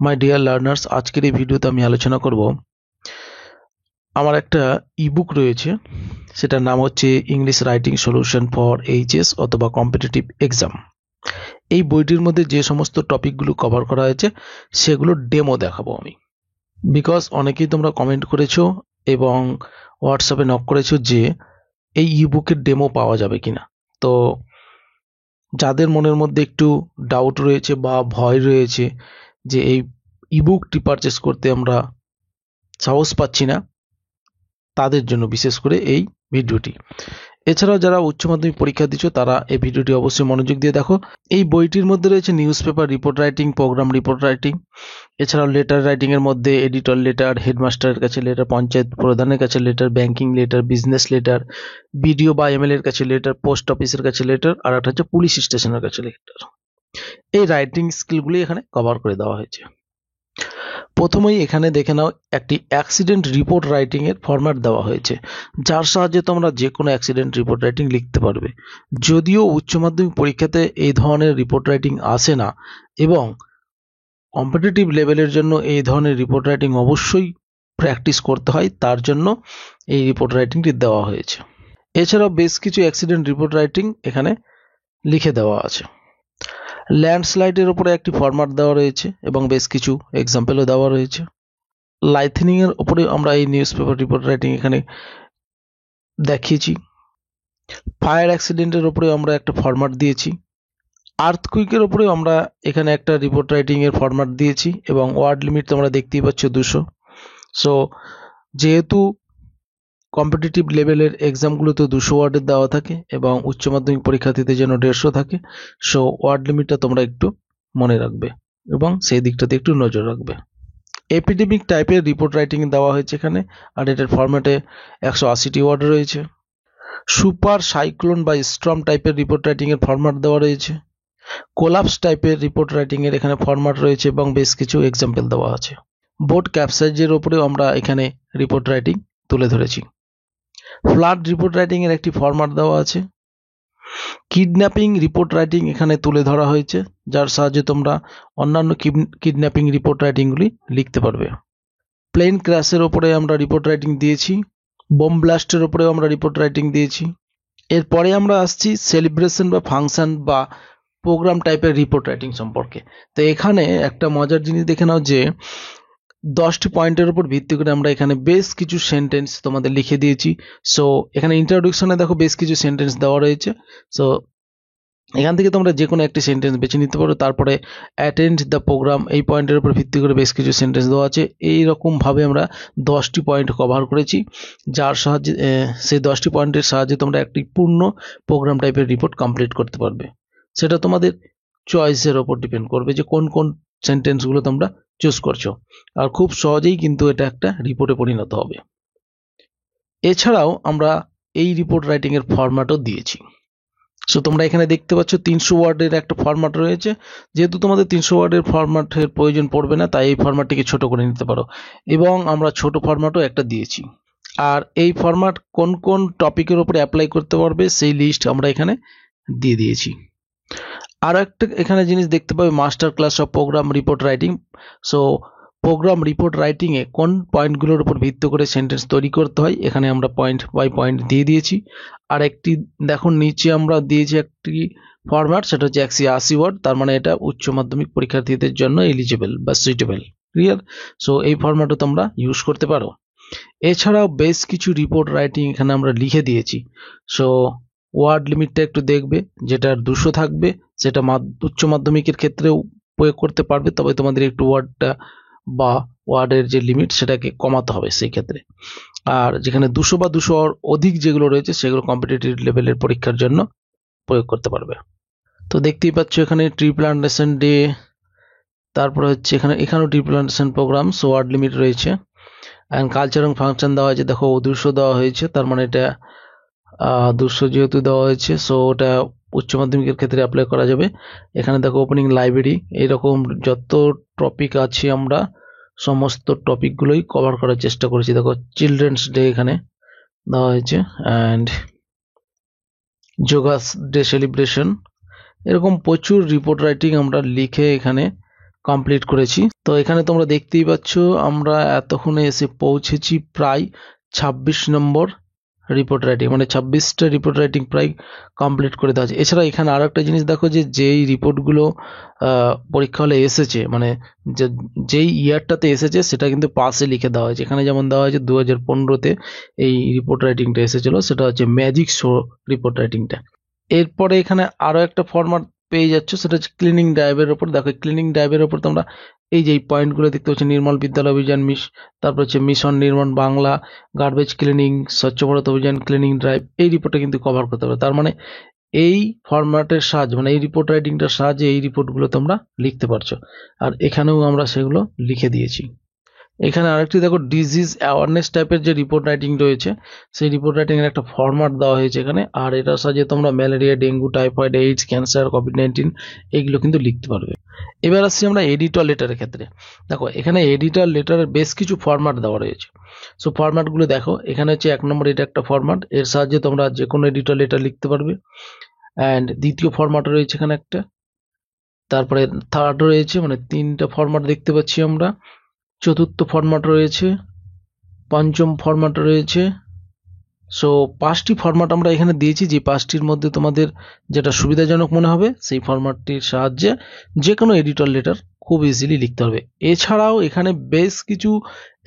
My dear learners, আজকের এই ভিডিওতে আমি আলোচনা করব আমার একটা ইবুক রয়েছে, সেটার নাম হচ্ছে English writing solution for HS অথবা কম্পিটিটিভ এক্সাম। এই বইটির মধ্যে যে সমস্ত টপিকগুলো কভার করা হয়েছে সেগুলোর ডেমো দেখাবো আমি, বিকজ অনেকেই তোমরা কমেন্ট করেছো এবং হোয়াটসঅ্যাপে নক করেছো যে এই ইবুকের ডেমো পাওয়া যাবে কিনা। তো যাদের মনের মধ্যে একটু ডাউট রয়েছে বা ভয় রয়েছে যে এই ইবুকটি পারচেস করতে আমরা সাহস পাচ্ছি না, তাদের জন্য বিশেষ করে এই ভিডিওটি। এছাড়াও যারা উচ্চ মাধ্যমিক পরীক্ষা দিচ্ছ তারা এই ভিডিওটি অবশ্যই মনোযোগ দিয়ে দেখো। এই বইটির মধ্যে রয়েছে news paper report writing, program report writing, এছাড়াও লেটার রাইটিং এর মধ্যে এডিটর লেটার, হেডমাস্টারের কাছে লেটার, পঞ্চায়েত প্রধানের কাছে letter, banking letter, business letter, BDO বা এমএলএ এর কাছে লেটার, পোস্ট অফিসের কাছে লেটার, আর একটা হচ্ছে পুলিশ স্টেশনের কাছে লেটার। এই রাইটিং স্কিলগুলি এখানে কভার করে দেওয়া হয়েছে। প্রথমেই এখানে দেখে নাও একটি অ্যাক্সিডেন্ট রিপোর্ট রাইটিং এর ফরম্যাট দেওয়া হয়েছে, যার সাহায্যে তোমরা যে কোনো অ্যাক্সিডেন্ট রিপোর্ট রাইটিং লিখতে পারবে। যদিও উচ্চ মাধ্যমিক পরীক্ষাতে এই ধরনের রিপোর্ট রাইটিং আসে না এবং কম্পিটিটিভ লেভেলের জন্য এই ধরনের রিপোর্ট রাইটিং অবশ্যই প্র্যাকটিস করতে হয়, তার জন্য এই রিপোর্ট রাইটিংটি দেওয়া হয়েছে। এছাড়াও বেশ কিছু অ্যাক্সিডেন্ট রিপোর্ট রাইটিং এখানে লিখে দেওয়া আছে। ল্যান্ডস্লাইডের উপরে একটি ফরম্যাট দেওয়া রয়েছে এবং বেশ কিছু এক্সাম্পলও দেওয়া রয়েছে। লাইথনিং এর উপরে আমরা এই নিউজ পেপার রিপোর্ট রাইটিং এখানে দেখিয়েছি। ফায়ার অ্যাক্সিডেন্টের উপরে আমরা একটা ফরম্যাট দিয়েছি। আর্থকুইকের উপরে আমরা এখানে একটা রিপোর্ট রাইটিং এর ফরম্যাট দিয়েছি এবং ওয়ার্ড লিমিট তোমরা দেখতেই পাচ্ছ 200। সো যেহেতু কম্পিটিটিভ লেভেলের এক্সামগুলোতে 200 ওয়ার্ডের দেওয়া থাকে এবং উচ্চ মাধ্যমিক পরীক্ষার্থীদের জন্য 150 থাকে, সো ওয়ার্ড লিমিটটা তোমরা একটু মনে রাখবে এবং সেই দিকটাতে একটু নজর রাখবে। এপিডেমিক টাইপের রিপোর্ট রাইটিং দেওয়া হয়েছে এখানে, আর এটার ফরম্যাটে 180টি ওয়ার্ড রয়েছে। সুপার সাইক্লোন বা স্টর্ম টাইপের রিপোর্ট রাইটিং এর ফরম্যাট দেওয়া রয়েছে। কোলাপস টাইপের রিপোর্ট রাইটিং এর এখানে ফরম্যাট রয়েছে এবং বেশ কিছু এক্সাম্পল দেওয়া আছে। বোট ক্যাপসাইজের উপরেও আমরা এখানে রিপোর্ট রাইটিং তুলে ধরেছি। ফ্লাড রিপোর্ট রাইটিং এর একটি ফরম্যাট দেওয়া আছে। কিডন্যাপিং রিপোর্ট রাইটিং এখানে তুলে ধরা হয়েছে, যার সাহায্যে তোমরা অন্যান্য কিডন্যাপিং রিপোর্ট রাইটিংগুলি লিখতে পারবে। প্লেন ক্র্যাশের ওপরে আমরা রিপোর্ট রাইটিং দিয়েছি। বোম ব্লাস্টের ওপরেও আমরা রিপোর্ট রাইটিং দিয়েছি। এরপরে আমরা আসছি সেলিব্রেশন বা ফাংশন বা প্রোগ্রাম টাইপের রিপোর্ট রাইটিং সম্পর্কে। তো এখানে একটা মজার জিনিস দেখে নাও যে 10টি পয়েন্টের উপর ভিত্তি করে আমরা এখানে বেশ কিছু সেন্টেন্স তোমাদের লিখে দিয়েছি। সো এখানে ইন্ট্রোডাকশনে দেখো বেশ কিছু সেন্টেন্স দেওয়া রয়েছে। সো এখান থেকে তোমরা যে কোনো একটি সেন্টেন্স বেছে নিতে পারো। তারপরে অ্যাটেন্ড দ্য প্রোগ্রাম, এই পয়েন্টের উপর ভিত্তি করে বেশ কিছু সেন্টেন্স দেওয়া আছে। এইরকমভাবে আমরা 10টি পয়েন্ট কভার করেছি, যার সাহায্যে সেই 10টি পয়েন্টের সাহায্যে তোমরা একটি পূর্ণ প্রোগ্রাম টাইপের রিপোর্ট কমপ্লিট করতে পারবে। সেটা তোমাদের চয়েসের ওপর ডিপেন্ড করবে যে কোন কোন সেন্টেন্সগুলো তোমরা চুজ করছো, আর খুব সহজেই কিন্তু এটা একটা রিপোর্টে পরিণত হবে। এছাড়াও আমরা এই রিপোর্ট রাইটিং এর ফরম্যাটও দিয়েছি। সো তোমরা এখানে দেখতে পাচ্ছ 300 ওয়ার্ডের একটা ফরম্যাট রয়েছে। যেহেতু তোমাদের 300 ওয়ার্ডের ফরম্যাটের প্রয়োজন পড়বে না, তাই এই ফরম্যাটটিকে ছোট করে নিতে পারো এবং আমরা ছোট ফরম্যাটও একটা দিয়েছি। আর এই ফরম্যাট কোন কোন টপিকের উপরে অ্যাপ্লাই করতে পারবে সেই লিস্ট আমরা এখানে দিয়ে দিয়েছি। আর একটা এখানে জিনিস দেখতে পাবে, master class of programme report writing. So programme report writing এ কোন পয়েন্টগুলোর উপর ভিত্তি করে সেন্টেন্স তৈরি করতে হয় এখানে আমরা পয়েন্ট বাই পয়েন্ট দিয়ে দিয়েছি। আর একটি দেখো নিচে আমরা দিয়েছি একটি ফরম্যাট, সেটা হচ্ছে 180 ওয়ার্ড, তার মানে এটা উচ্চ মাধ্যমিক পরীক্ষার্থীদের জন্য এলিজিবল বা সুইটেবল। ক্লিয়ার? সো এই ফরম্যাটও তোমরা ইউজ করতে পারো। এছাড়াও বেশ কিছু রিপোর্ট রাইটিং এখানে আমরা লিখে দিয়েছি। সো ওয়ার্ড লিমিটটা একটু দেখবে, যেটা 200 থাকবে সেটা উচ্চ মাধ্যমিকের ক্ষেত্রেও প্রয়োগ করতে পারবে, তবে তোমাদের একটু ওয়ার্ডটা বা ওয়ার্ডের যে লিমিট সেটাকে কমাতে হবে সেই ক্ষেত্রে। আর যেখানে 200 বা 200 অধিক যেগুলো রয়েছে সেগুলো কম্পিটিটিভ লেভেলের পরীক্ষার জন্য প্রয়োগ করতে পারবে। তো দেখতেই পাচ্ছ এখানে ট্রি প্লান্টেশন ডে, তারপরে হচ্ছে এখানেও tree plantation program, so word limit রয়েছে। অ্যান্ড কালচার এবং ফাংশন দেওয়া হয়েছে, দেখো 200 দেওয়া হয়েছে, তার মানে এটা 200 যেহেতু দেওয়া হয়েছে সো ওটা উচ্চ মাধ্যমিকের ক্ষেত্রে অ্যাপ্লাই করা যাবে। এখানে দেখো ওপেনিং লাইব্রেরি, এরকম যত টপিক আছে আমরা সমস্ত টপিকগুলোই কভার করার চেষ্টা করেছি। দেখো চিলড্রেন্স ডে এখানে দেওয়া হয়েছে, অ্যান্ড যোগা ডে সেলিব্রেশন, এরকম প্রচুর রিপোর্ট রাইটিং আমরা লিখে এখানে কমপ্লিট করেছি। তো এখানে তোমরা দেখতেই পাচ্ছ আমরা এতক্ষণে এসে পৌঁছেছি প্রায় 26 নম্বর রিপোর্ট রাইটিং, মানে 26টা রিপোর্ট রাইটিং প্রায় কমপ্লিট করে দেওয়া আছে। এছাড়া এখানে আরো একটা জিনিস দেখো যে যেই রিপোর্টগুলো পরীক্ষা হলে এসেছে, মানে যেই ইয়ারটাতে এসেছে সেটা কিন্তু পাশে লিখে দেওয়া হয়েছে। এখানে যেমন দেওয়া হয়েছে 2015-তে এই রিপোর্ট রাইটিংটা এসেছিল, সেটা হচ্ছে ম্যাজিক শো রিপোর্ট রাইটিংটা। এরপরে এখানে আরো একটা ফরম্যাট পেয়ে যাচ্ছ, সেটা হচ্ছে ক্লিনিং ড্রাইভের ওপর। দেখো ক্লিনিং ড্রাইভের ওপর তোমরা এই যে পয়েন্টগুলো দেখতে পাচ্ছ, নির্মল বিদ্যালয় অভিযান, তারপর হচ্ছে মিশন নির্মাণ বাংলা, গার্বেজ ক্লিনিং, স্বচ্ছ ভারত অভিযান, ক্লিনিং ড্রাইভ, এই রিপোর্টটা কিন্তু কভার করতে পারবে। তার মানে এই ফরম্যাটের সাহায্যে, মানে এই রিপোর্ট রাইটিংটার সাহায্যে এই রিপোর্টগুলো তোমরা লিখতে পারছো। আর এখানেও আমরা সেগুলো লিখে দিয়েছি। এখানে আরেকটি দেখো ডিজিজ অ্যাওয়ারনেস টাইপের যে রিপোর্ট রাইটিং রয়েছে, সেই রিপোর্ট রাইটিং এর একটা ফরম্যাট দেওয়া হয়েছে এখানে। আর এটার সাহায্যে তোমরা malaria, dengue, typhoid, AIDS, cancer, COVID-19 এইগুলো কিন্তু লিখতে পারবে। এবার আসছি আমরা এডিটর লেটারের ক্ষেত্রে। দেখো এখানে এডিটর লেটারের বেশ কিছু ফরম্যাট দেওয়া রয়েছে। সো ফরম্যাটগুলো দেখো, এখানে হচ্ছে 1 নম্বর এটা একটা ফরম্যাট, এর সাহায্যে তোমরা যে কোনো এডিটর লেটার লিখতে পারবে। অ্যান্ড দ্বিতীয় ফরম্যাট রয়েছে এখানে একটা, তারপরে থার্ড রয়েছে, মানে 3টা ফরম্যাট দেখতে পাচ্ছি আমরা। চতুর্থ ফরম্যাট রয়েছে, পঞ্চম ফরম্যাট রয়েছে। সো 5টি ফরম্যাট আমরা এখানে দিয়েছি, যে 5টির মধ্যে তোমাদের যেটা সুবিধাজনক মনে হবে সেই ফরম্যাটটির সাহায্যে যে কোনো এডিটর লেটার খুব ইজিলি লিখতে হবে। এছাড়াও এখানে বেশ কিছু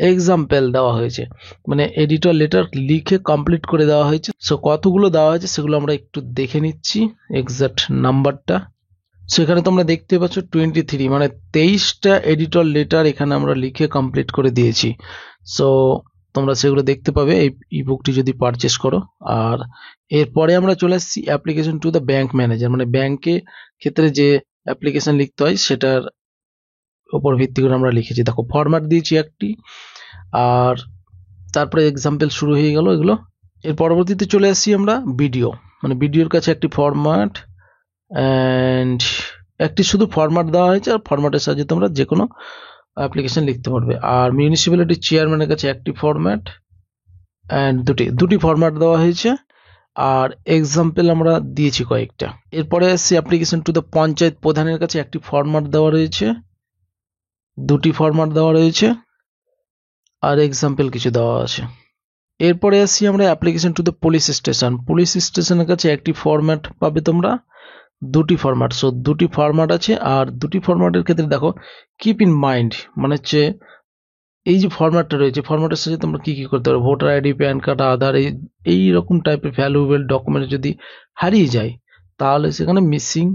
এক্সাম্পল দেওয়া হয়েছে, মানে এডিটর লেটার লিখে কমপ্লিট করে দেওয়া হয়েছে। সো কতগুলো দেওয়া হয়েছে সেগুলো আমরা একটু দেখে নিচ্ছি এক্সাক্ট নাম্বারটা। সেখানে তোমরা দেখতে পাচ্ছ 23, মানে 23টা এডিটর লেটার এখানে আমরা লিখে কমপ্লিট করে দিয়েছি। সো তোমরা সেগুলো দেখতে পাবে এই ইবুকটি যদি পারচেস করো। আর এরপরে আমরা চলে আসছি application to the bank manager, মানে ব্যাংকে ক্ষেত্রে যে অ্যাপ্লিকেশন লিখতে হয় সেটার উপর ভিত্তি করে আমরা লিখেছি। দেখো ফরম্যাট দিয়েছি একটি, আর তারপরে এক্সাম্পল শুরু হয়ে গেল এগুলো। এর পরবর্তীতে চলে আসছি আমরা ভিডিও, মানে ভিডিওর কাছে একটি ফরম্যাট অ্যান্ড একটি শুধু ফরম্যাট দেওয়া হয়েছে, আর ফরম্যাটের সাহায্যে তোমরা যে কোনো অ্যাপ্লিকেশন লিখতে পারবে। আর মিউনিসিপ্যালিটি চেয়ারম্যানের কাছে একটি ফরম্যাট অ্যান্ড দুটি ফরম্যাট দেওয়া হয়েছে, আর এক্সাম্পল আমরা দিয়েছি কয়েকটা। এরপরে আসছি অ্যাপ্লিকেশন টু দ্য পঞ্চায়েত প্রধানের কাছে একটি ফরম্যাট দেওয়া রয়েছে, দুটি ফরম্যাট দেওয়া রয়েছে, আর এক্সাম্পল কিছু দেওয়া আছে। এরপরে আসছি আমরা application to the police station. Police স্টেশনের কাছে একটি ফরম্যাট পাবে তোমরা, দুটি ফরম্যাট। সো দুটি ফরম্যাট আছে, আর দুটি ফরম্যাটের ক্ষেত্রে দেখো কিপ ইন মাইন্ড, মানে হচ্ছে এই যে ফরম্যাটটা রয়েছে, ফরম্যাটের সাথে তোমরা কি কি করতে পারো, ভোটার আইডি, প্যান কার্ড, আধার, এই রকম টাইপের ভ্যালুয়েবল ডকুমেন্ট যদি হারিয়ে যায়, তাহলে সেখানে মিসিং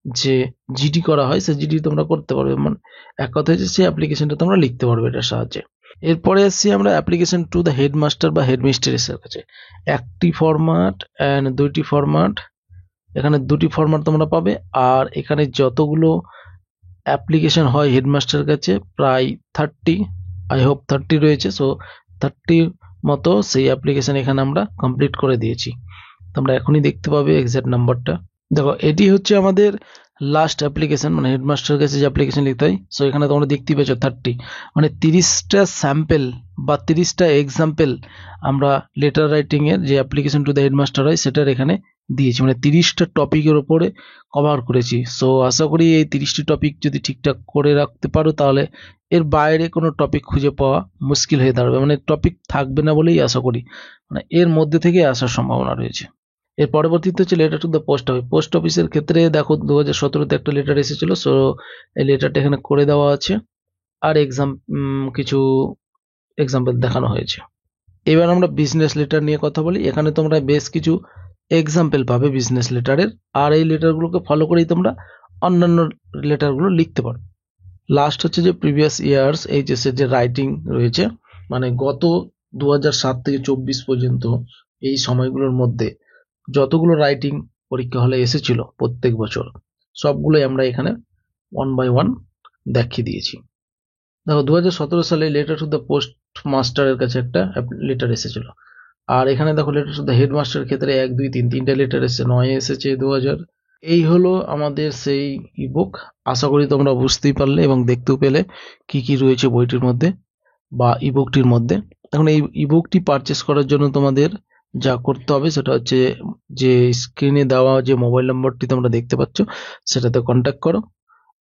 যে জিডি করা হয় সেই জিডি তোমরা করতে পারবে। মানে এক কথা হচ্ছে সেই অ্যাপ্লিকেশনটা তোমরা লিখতে পারবে এটার সাহায্যে। এরপরে আসছি আমরা অ্যাপ্লিকেশন টু দ্য হেডমাস্টার বা হেডমিস্ট্রেসের কাছে, একটি ফরম্যাট অ্যান্ড দুইটি ফরম্যাট। এখানে দুটি ফরম্যাট তোমরা পাবে, আর এখানে যতগুলো অ্যাপ্লিকেশন হয় হেডমাস্টার কাছে প্রায় 30, আই হোপ 30 রয়েছে। সো 30 মতো সেই অ্যাপ্লিকেশন এখানে আমরা কমপ্লিট করে দিয়েছি। তোমরা এখনই দেখতে পাবে এক্সাক্ট নাম্বারটা। দেখো এটি হচ্ছে আমাদের লাস্ট অ্যাপ্লিকেশন, মানে হেডমাস্টার কাছে যে অ্যাপ্লিকেশন লিখতে হয়। সো এখানে তোমরা দেখতেই পাচ্ছ 30, মানে 30টা স্যাম্পেল বা 30টা এক্সাম্পল আমরা লেটার রাইটিং এর যে অ্যাপ্লিকেশন টু দ্য হেডমাস্টার হয় সেটার এখানে দিয়েছি, মানে 30টা টপিকের উপরে কভার করেছি। সো আশা করি এই 30টি টপিক যদি ঠিকঠাক করে রাখতে পারো, তাহলে এর বাইরে কোনো টপিক খুঁজে পাওয়া মুশকিল হয়ে দাঁড়াবে, মানে টপিক থাকবে না বলেই আশা করি, মানে এর মধ্যে থেকে আসার সম্ভাবনা রয়েছে। এর পরবর্তীতে হচ্ছে letter to the post office. Post অফিসের ক্ষেত্রে দেখো 2017-তে একটা লেটার এসেছিল, সো এই লেটারটা এখানে করে দেওয়া আছে, আর কিছু এক্সাম্পল দেখানো হয়েছে। এবার আমরা বিজনেস লেটার নিয়ে কথা বলি। এখানে তোমরা বেশ কিছু এক্সাম্পল পাবে বিজনেস লেটারের, আর এই লেটারগুলোকে ফলো করেই তোমরা অন্যান্য লেটারগুলো লিখতে পারো। লাস্ট হচ্ছে যে প্রিভিয়াস ইয়ার্স এইচএস এর যে রাইটিং রয়েছে, মানে গত 2007 থেকে 24 পর্যন্ত এই সময়গুলোর মধ্যে যতগুলো রাইটিং পরীক্ষা হলে এসেছিল প্রত্যেক বছর, সবগুলোই আমরা এখানে 1 by 1 দেখিয়ে দিয়েছি। দেখো 2017 সালে লেটার টু দ্য পোস্ট মাস্টারের কাছে একটা লেটার এসেছিল, আর এখানে দেখো লেটার টু দ্য হেডমাস্টারের ক্ষেত্রে 1, 2, 3 তিনটা লেটার এসেছে, 9 এসেছে 2000। এই হলো আমাদের সেই ইবুক। আশা করি তোমরা বুঝতেই পারলে এবং দেখতেও পেলে কি কি রয়েছে বইটির মধ্যে বা ইবুকটির মধ্যে। এখন এই ইবুকটি পারচেস করার জন্য তোমাদের যা করতে হবে সেটা হচ্ছে যে স্ক্রিনে দেওয়া যে মোবাইল নম্বরটি তোমরা দেখতে পাচ্ছ সেটাতে কন্ট্যাক্ট করো,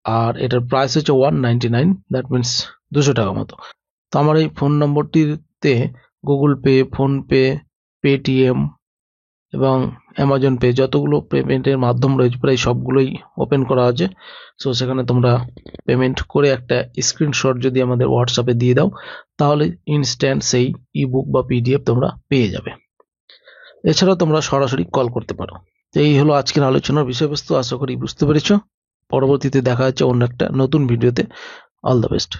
আর এটার প্রাইস হচ্ছে 199, দ্যাট মিনস 200 টাকা মতো। তো আমার এই ফোন নম্বরটিতে গুগল পে, ফোনপে, পেটিএম এবং অ্যামাজন পে যতগুলো পেমেন্টের মাধ্যম রয়েছে প্রায় সবগুলোই ওপেন করা আছে। সো সেখানে তোমরা পেমেন্ট করে একটা স্ক্রিনশট যদি আমাদের হোয়াটসঅ্যাপে দিয়ে দাও, তাহলে ইনস্ট্যান্ট সেই ইবুক বা পিডিএফ তোমরা পেয়ে যাবে। এছাড়াও তোমরা সরাসরি কল করতে পারো। এই হলো আজকের আলোচনার বিষয়বস্তু, আশা করি বুঝতে পেরেছো। পরবর্তীতে দেখা হচ্ছে অন্য একটা নতুন ভিডিওতে। All the best.